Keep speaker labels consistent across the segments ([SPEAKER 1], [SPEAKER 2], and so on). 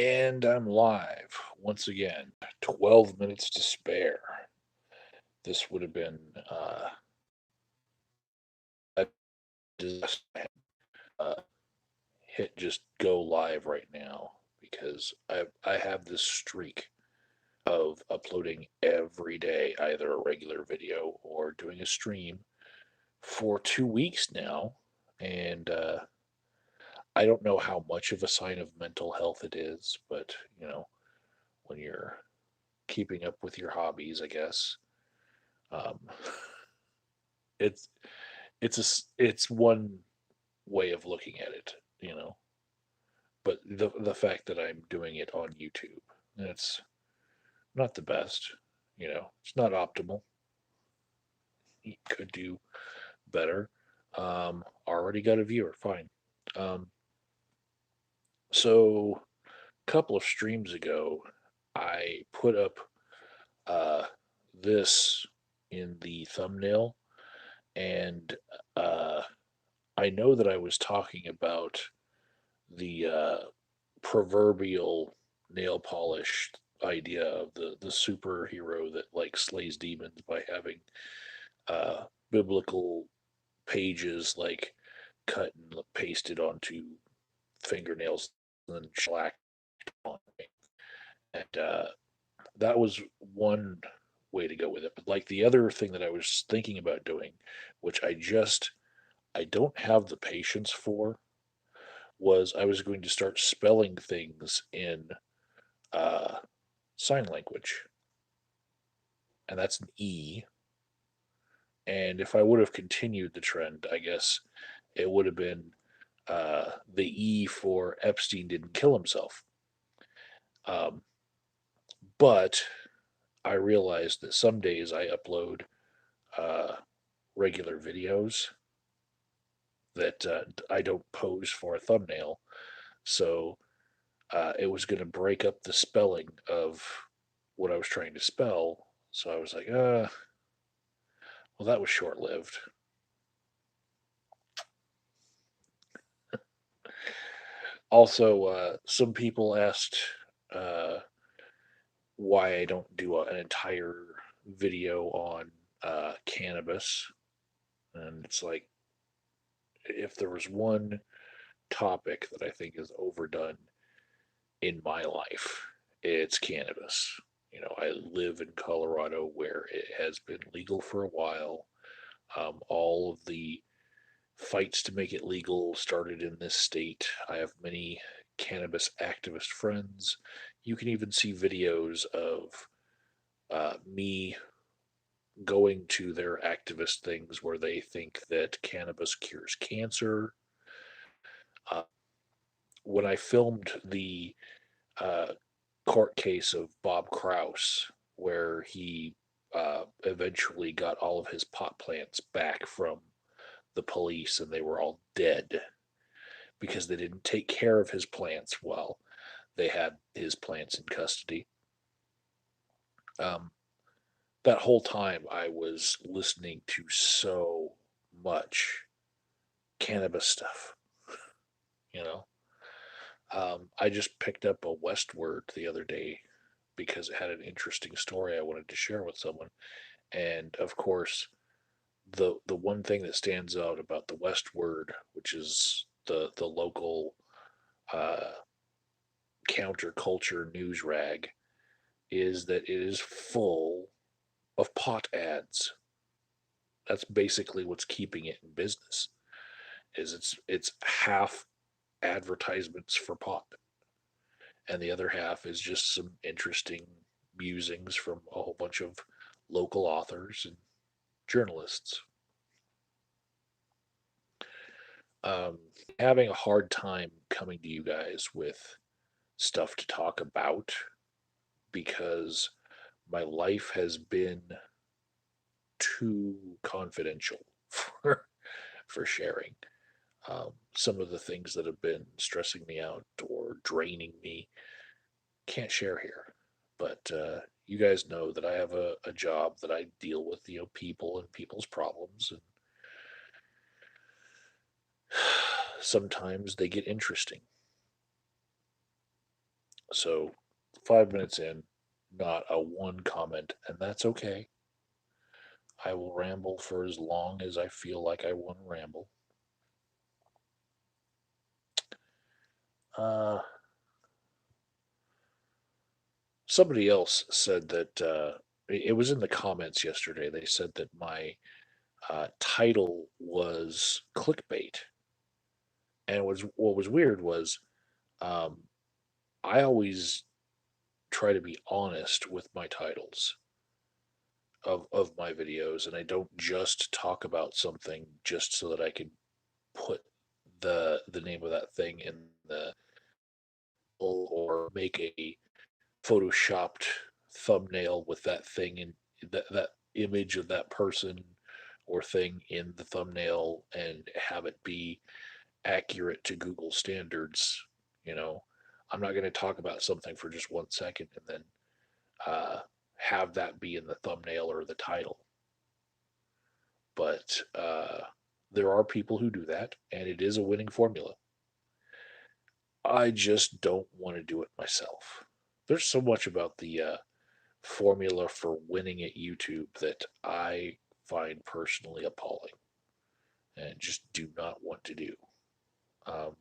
[SPEAKER 1] And I'm live once again. 12 minutes to spare. This would have been a disaster. Uh, hit just go live right now because I have this streak of uploading every day, either a regular video or doing a stream for 2 weeks now, and I don't know how much of a sign of mental health it is, but when you're keeping up with your hobbies, I guess. Um, it's it's one way of looking at it, you know. But the fact that I'm doing it on YouTube, it's not the best, It's not optimal. You could do better. Already got a viewer, fine. Um, so a couple of streams ago, I put up uh, this in the thumbnail, and uh, I know that I was talking about the proverbial nail polish idea of the superhero that like slays demons by having biblical pages like cut and pasted onto fingernails and then shellacked on it. And that was one way to go with it. But like the other thing that I was thinking about doing, which I don't have the patience for, was I was going to start spelling things in uh, sign language, and that's an E. And if I would have continued the trend, I guess it would have been the E for Epstein didn't kill himself. Um, but I realized that some days I upload uh, regular videos that I don't pose for a thumbnail. So it was going to break up the spelling of what I was trying to spell. So I was like, well, that was short lived. Also, some people asked uh, why I don't do an entire video on cannabis. And it's like, if there was one topic that I think is overdone in my life, it's cannabis. I live in Colorado where it has been legal for a while. All of the fights to make it legal started in this state. I have many cannabis activist friends. You can even see videos of me going to their activist things where they think that cannabis cures cancer. Uh, when I filmed the uh, court case of Bob Kraus, where he eventually got all of his pot plants back from the police and they were all dead because they didn't take care of his plants while they had his plants in custody. Um, that whole time I was listening to so much cannabis stuff, you know. I just picked up a Westward the other day because it had an interesting story I wanted to share with someone. And of course, the one thing that stands out about the Westward, which is the local uh, counterculture news rag, is that it is full of pot ads. That's basically what's keeping it in business. Is it's half advertisements for pot, and the other half is just some interesting musings from a whole bunch of local authors and journalists. Um, Having a hard time coming to you guys with stuff to talk about because my life has been too confidential for sharing. Some of the things that have been stressing me out or draining me can't share here. But you guys know that I have a job that I deal with, people and people's problems, and sometimes they get interesting. So 5 minutes in, not a one comment, and that's okay. I will ramble for as long as I feel like I want to ramble. Uh, Somebody else said that it was in the comments yesterday. They said that my title was clickbait, and what was weird was um, I always try to be honest with my titles of my videos, and I don't just talk about something just so that I can put the name of that thing in the or make a photoshopped thumbnail with that thing in that image of that person or thing in the thumbnail and have it be accurate to Google standards. You know, I'm not going to talk about something for just 1 second and then uh, have that be in the thumbnail or the title. But there are people who do that, and it is a winning formula. I just don't want to do it myself. There's so much about the formula for winning at YouTube that I find personally appalling and just do not want to do. Um,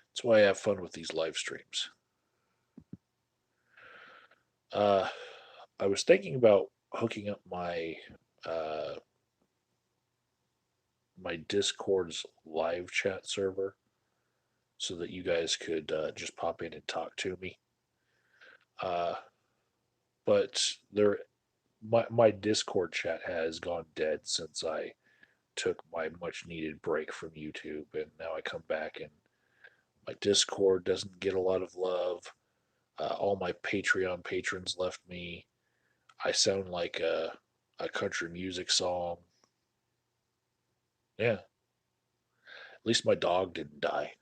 [SPEAKER 1] that's why I have fun with these live streams. Uh, I was thinking about hooking up uh, my Discord's live chat server so that you guys could just pop in and talk to me. Uh, but my Discord chat has gone dead since I took my much needed break from YouTube, and now I come back and my Discord doesn't get a lot of love. All my Patreon patrons left me. I sound like a country music song. Yeah, at least my dog didn't die.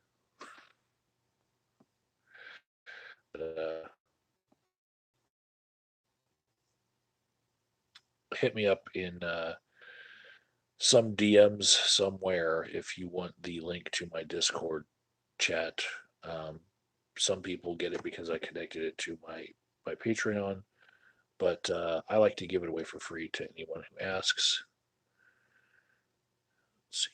[SPEAKER 1] But, hit me up in some DMs somewhere if you want the link to my Discord chat. Um, some people get it because I connected it to my Patreon, but I like to give it away for free to anyone who asks. Let's see.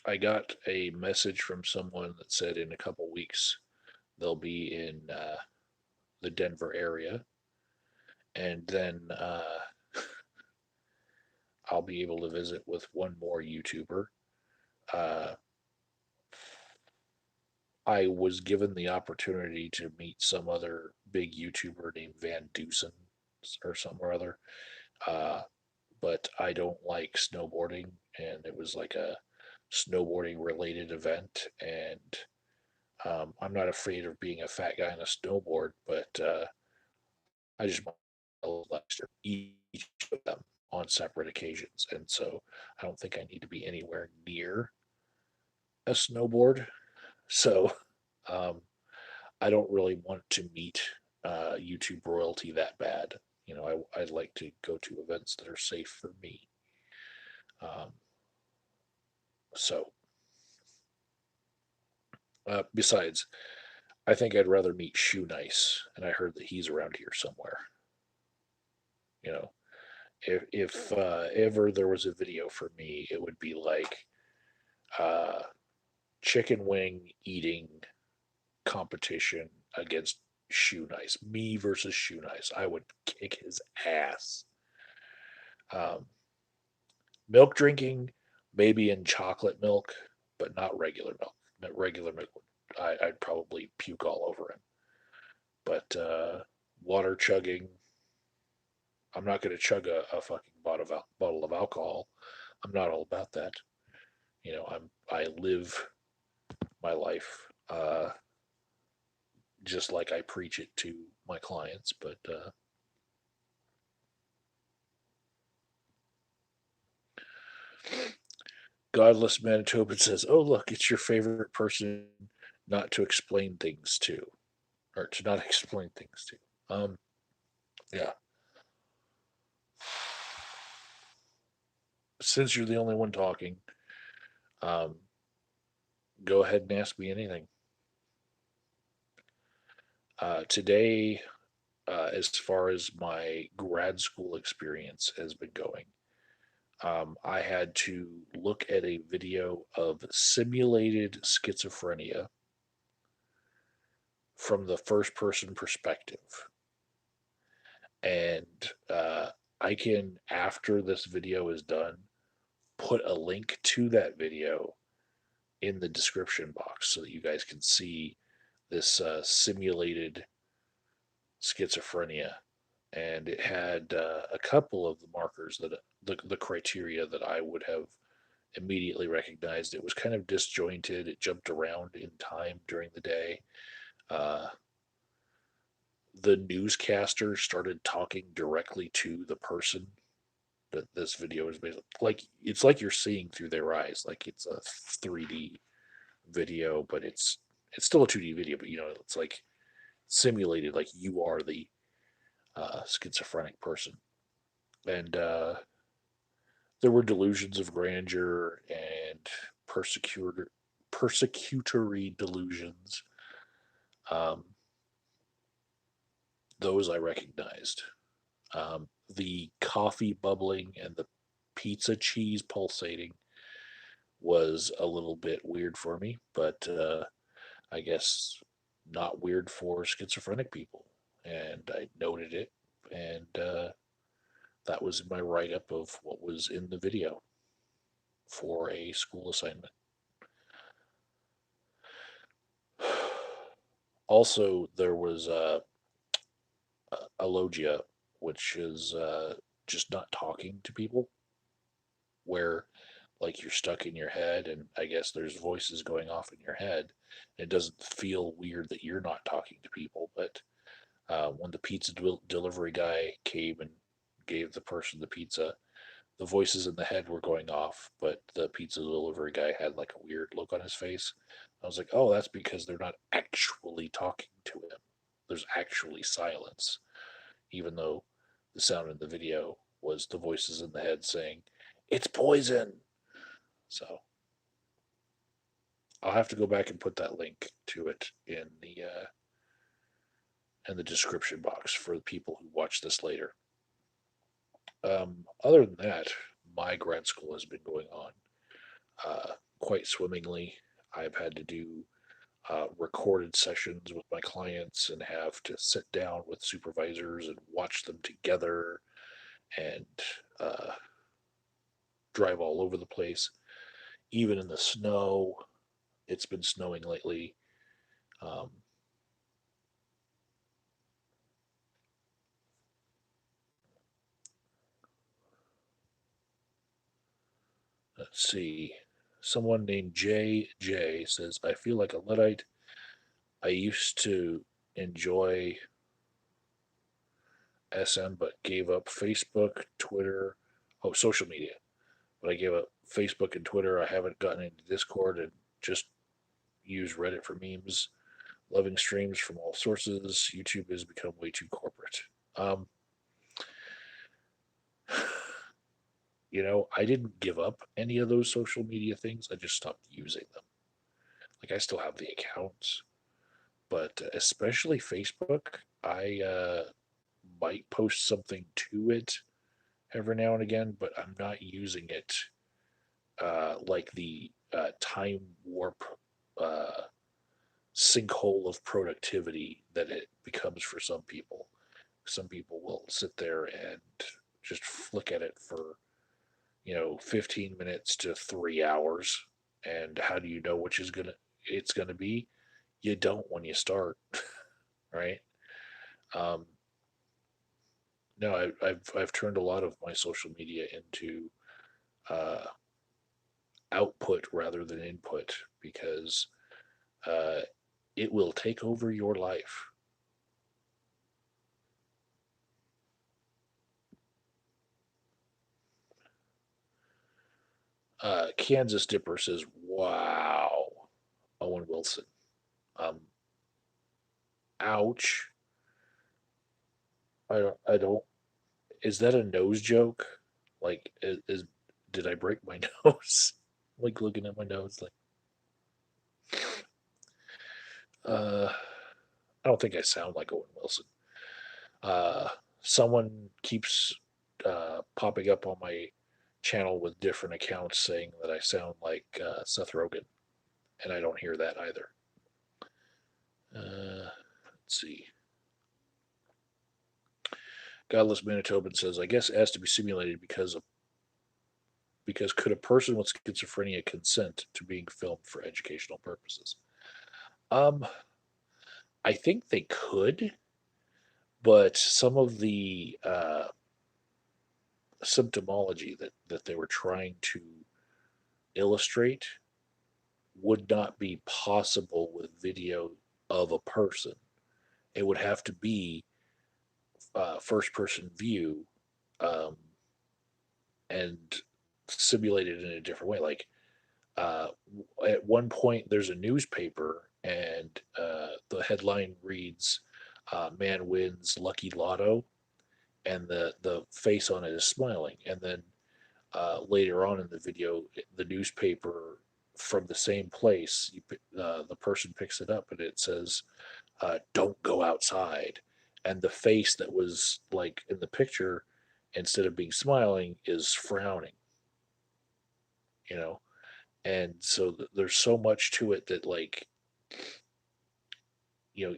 [SPEAKER 1] I got a message from someone that said in a couple weeks they'll be in the Denver area, and then I'll be able to visit with one more YouTuber. Uh, I was given the opportunity to meet some other big YouTuber named Van Dusen or something or other, uh, but I don't like snowboarding, and it was like a snowboarding related event, and I'm not afraid of being a fat guy on a snowboard, but I just like each of them on separate occasions, and so I don't think I need to be anywhere near a snowboard. So um, I don't really want to meet YouTube royalty that bad. You know, I'd like to go to events that are safe for me. Um, so, besides, I think I'd rather meet Shoe Nice, and I heard that he's around here somewhere. You know, if ever there was a video for me, it would be like uh, chicken wing eating competition against Shoe Nice. Me versus Shoe Nice. I would kick his ass. Um, Milk drinking, maybe in chocolate milk, but not regular milk. Regular milk, I'd probably puke all over him. But water chugging, I'm not going to chug a fucking bottle of alcohol. I'm not all about that. You know, I live my life just like I preach it to my clients. But Godless Manitoban says, "Oh look, it's your favorite person not to explain things to, or to not explain things to." Yeah. Since you're the only one talking, um, go ahead and ask me anything. Today, as far as my grad school experience has been going, I had to look at a video of simulated schizophrenia from the first person perspective. And I can, after this video is done, put a link to that video in the description box so that you guys can see this simulated schizophrenia. And it had a couple of the markers that the criteria that I would have immediately recognized. It was kind of disjointed. It jumped around in time during the day. Uh, the newscaster started talking directly to the person that this video is based on. Like it's like you're seeing through their eyes, like it's a 3D video, but it's still a 2D video, but it's like simulated, like you are the schizophrenic person. And there were delusions of grandeur and persecutory delusions. Um, those I recognized. The coffee bubbling and the pizza cheese pulsating was a little bit weird for me, but I guess not weird for schizophrenic people. And I noted it, and that was my write up of what was in the video for a school assignment. Also, there was a Loggia, which is just not talking to people, where like you're stuck in your head, and I guess there's voices going off in your head. It doesn't feel weird that you're not talking to people, but when the pizza delivery guy came and gave the person the pizza, the voices in the head were going off, but the pizza delivery guy had like a weird look on his face. I was like, oh, that's because they're not actually talking to him. There's actually silence, even though the sound in the video was the voices in the head saying, "It's poison." So I'll have to go back and put that link to it in the description box for the people who watch this later. Other than that, my grad school has been going on quite swimmingly. I've had to do recorded sessions with my clients and have to sit down with supervisors and watch them together and uh, drive all over the place, even in the snow. It's been snowing lately. Um, let's see. Someone named JJ says, I feel like a Luddite. I used to enjoy SM, but gave up Facebook, Twitter, social media. But I gave up Facebook and Twitter. I haven't gotten into Discord and just use Reddit for memes. Loving streams from all sources. YouTube has become way too corporate. Um, I didn't give up any of those social media things. I just stopped using them. Like I still have the accounts, but especially Facebook, I might post something to it every now and again, but I'm not using it like the time warp uh, sinkhole of productivity that it becomes for some people. Some people will sit there and just flick at it for 15 minutes to 3 hours. And how do you know which is it's gonna be? You don't when you start, right? Um, no, I've turned a lot of my social media into uh, output rather than input because uh, it will take over your life. Kansas Dipper says, "Wow, Owen Wilson." Um, Ouch. I don't. Is that a nose joke? Like, did I break my nose? Like looking at my nose, like, uh, I don't think I sound like Owen Wilson. Uh, Someone keeps popping up on my channel with different accounts saying that I sound like Seth Rogen, and I don't hear that either. Let's see. Godless Manitoban says, "I guess it has to be simulated because could a person with schizophrenia consent to being filmed for educational purposes?" Um, I think they could, but some of the symptomology that they were trying to illustrate would not be possible with video of a person. It would have to be first person view, um, and simulated in a different way. Like, uh, at one point, there's a newspaper, and the headline reads, "Man wins lucky lotto," and the face on it is smiling. And then later on in the video, the newspaper from the same place, the person picks it up and it says, "Don't go outside." And the face that was like in the picture, instead of being smiling, is frowning, you know? And so there's so much to it that, like, you know,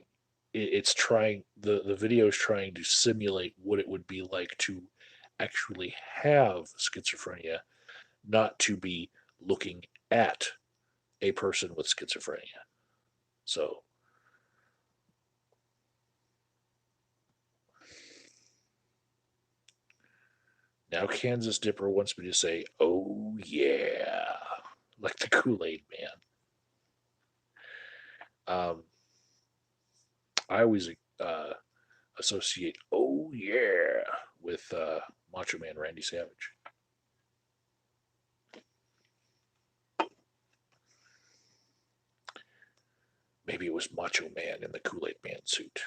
[SPEAKER 1] it's trying, the video is trying to simulate what it would be like to actually have schizophrenia, not to be looking at a person with schizophrenia. So now Kansas Dipper wants me to say, "Oh yeah," like the Kool-Aid Man. I always uh, associate "oh yeah" with Macho Man Randy Savage. Maybe it was Macho Man in the Kool-Aid Man suit.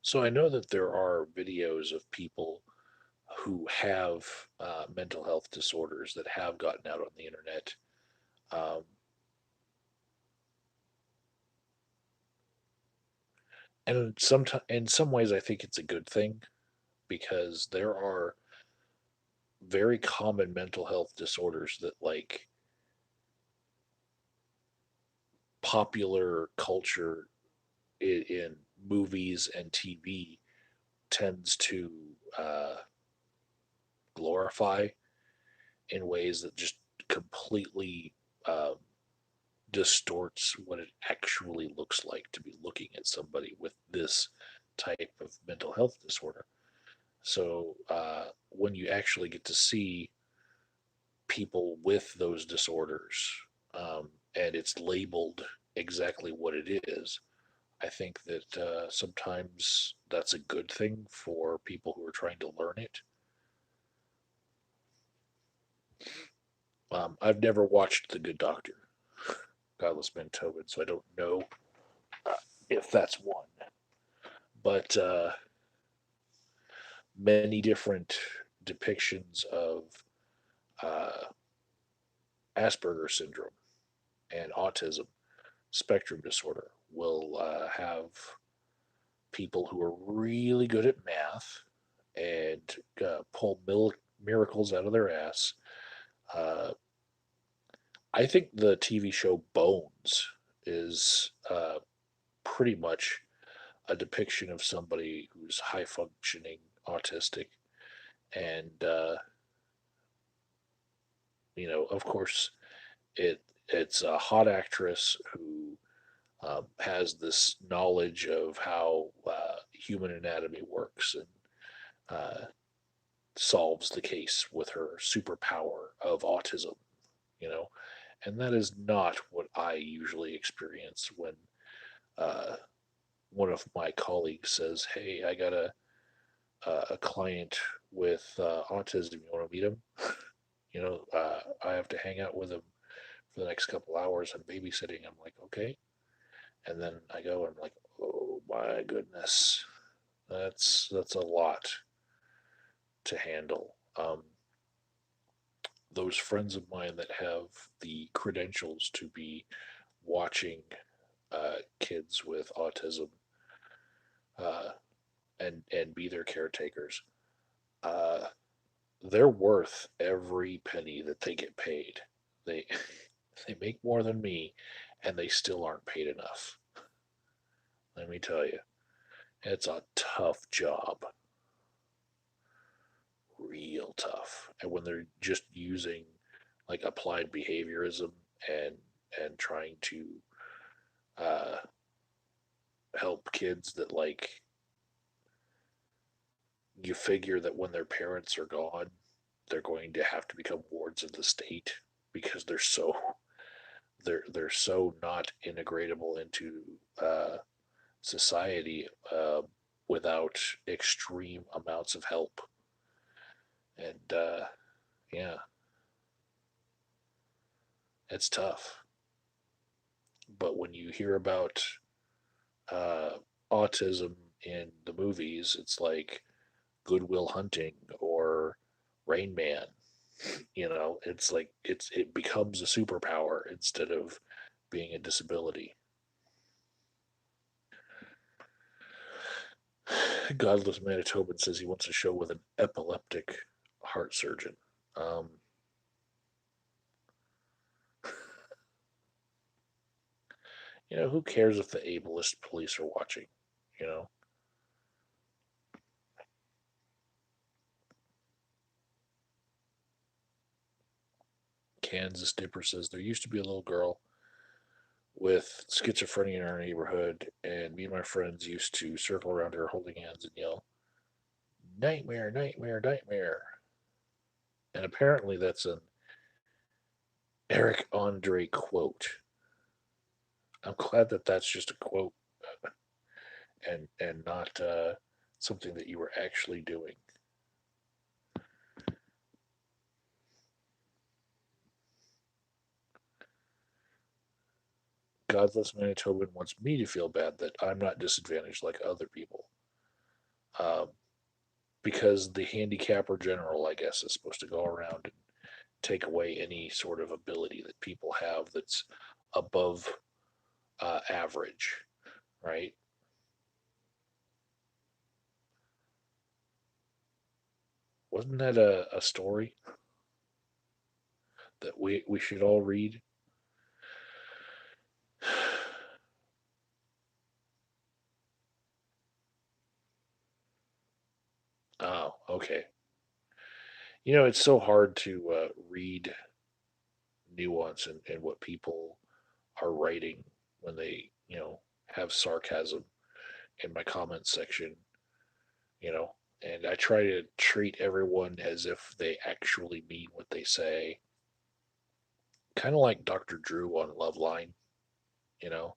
[SPEAKER 1] So I know that there are videos of people who have mental health disorders that have gotten out on the internet. Um, and sometimes, in some ways, I think it's a good thing because there are very common mental health disorders that, like, popular culture in movies and TV tends to uh, glorify in ways that just completely um, distorts what it actually looks like to be looking at somebody with this type of mental health disorder. So when you actually get to see people with those disorders, and it's labeled exactly what it is, I think that sometimes that's a good thing for people who are trying to learn it. I've never watched The Good Doctor, Godless Manitoban, so I don't know if that's one. But many different depictions of uh, Asperger's syndrome and autism spectrum disorder will have people who are really good at math and pull miracles out of their ass. Uh, I think the TV show Bones is pretty much a depiction of somebody who's high functioning autistic. And, of course, it's a hot actress who has this knowledge of how human anatomy works and solves the case with her superpower of autism, you know. And that is not what I usually experience when uh, one of my colleagues says, "Hey, I got a client with autism. You want to meet him? I have to hang out with him for the next couple hours. I'm babysitting." I'm like, "Okay." And then I go and I'm like, "Oh my goodness, that's a lot to handle." Those friends of mine that have the credentials to be watching kids with autism uh, and be their caretakers, uh, they're worth every penny that they get paid. They they make more than me, and they still aren't paid enough. Let me tell you, it's a tough job, real tough. And when they're just using like applied behaviorism and trying to uh, help kids that like you figure that when their parents are gone, they're going to have to become wards of the state because they're so not integratable into uh, society without extreme amounts of help. And yeah, it's tough. But when you hear about uh, autism in the movies, it's like Goodwill Hunting or Rain Man. It's like it becomes a superpower instead of being a disability. Godless Manitoban says he wants a show with an epileptic heart surgeon. Um, who cares if the ableist police are watching? You know, Kansas Dipper says there used to be a little girl with schizophrenia in our neighborhood, and me and my friends used to circle around her holding hands and yell, "Nightmare, nightmare, nightmare." And apparently that's an Eric Andre quote. I'm glad that that's just a quote and not something that you were actually doing. Godless Manitoban wants me to feel bad that I'm not disadvantaged like other people. Um, because the handicapper general, I guess, is supposed to go around and take away any sort of ability that people have that's above average, right? Wasn't that a story that we should all read? Oh, okay. It's so hard to read nuance and what people are writing when they, have sarcasm in my comments section, you know, and I try to treat everyone as if they actually mean what they say. Kind of like Dr. Drew on Loveline, you know.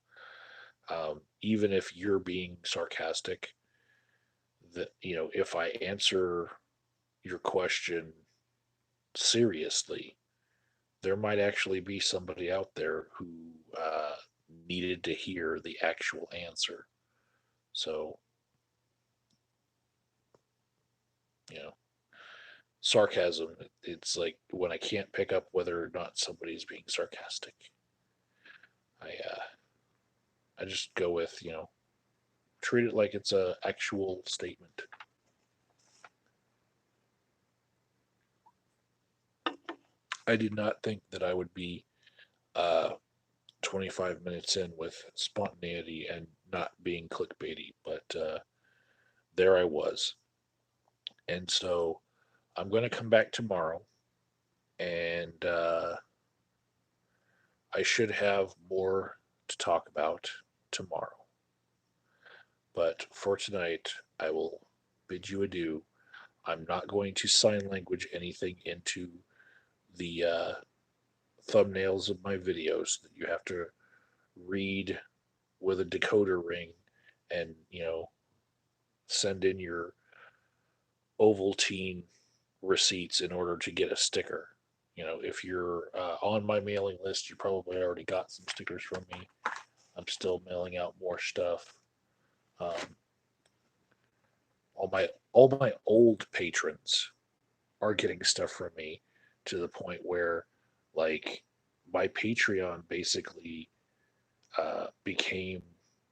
[SPEAKER 1] Even if you're being sarcastic, that if I answer your question seriously, there might actually be somebody out there who uh, needed to hear the actual answer. So, you know, sarcasm, it's like when I can't pick up whether or not somebody's being sarcastic, I just go with, treat it like it's a actual statement. I did not think that I would be uh, 25 minutes in with spontaneity and not being clickbaity, but there I was. And so I'm going to come back tomorrow and I should have more to talk about. tomorrow. But for tonight, I will bid you adieu. I'm not going to sign language anything into the thumbnails of my videos that you have to read with a decoder ring and, send in your Ovaltine receipts in order to get a sticker. If you're on my mailing list, you probably already got some stickers from me. I'm still mailing out more stuff. Um, all my old patrons are getting stuff from me to the point where, like, my Patreon basically became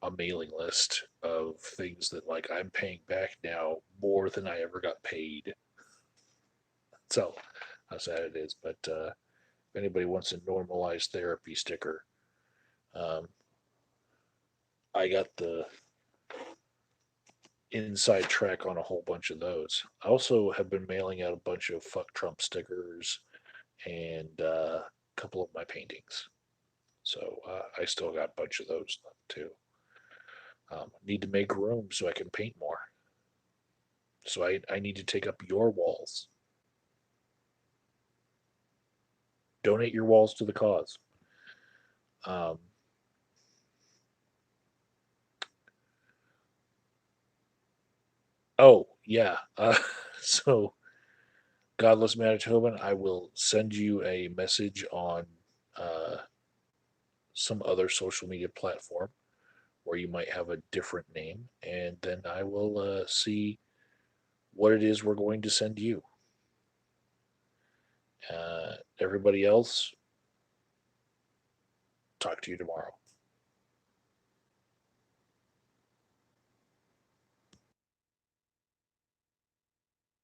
[SPEAKER 1] a mailing list of things that, like, I'm paying back now more than I ever got paid. So how sad it is. But if anybody wants a normalized therapy sticker, um, I got the inside track on a whole bunch of those. I also have been mailing out a bunch of fuck Trump stickers and a couple of my paintings. So I still got a bunch of those left too. Need to make room so I can paint more. So I need to take up your walls. Donate your walls to the cause. Um, oh, yeah. So, Godless Manitoban, I will send you a message on uh, some other social media platform where you might have a different name, and then I will see what it is we're going to send you. Everybody else, talk to you tomorrow.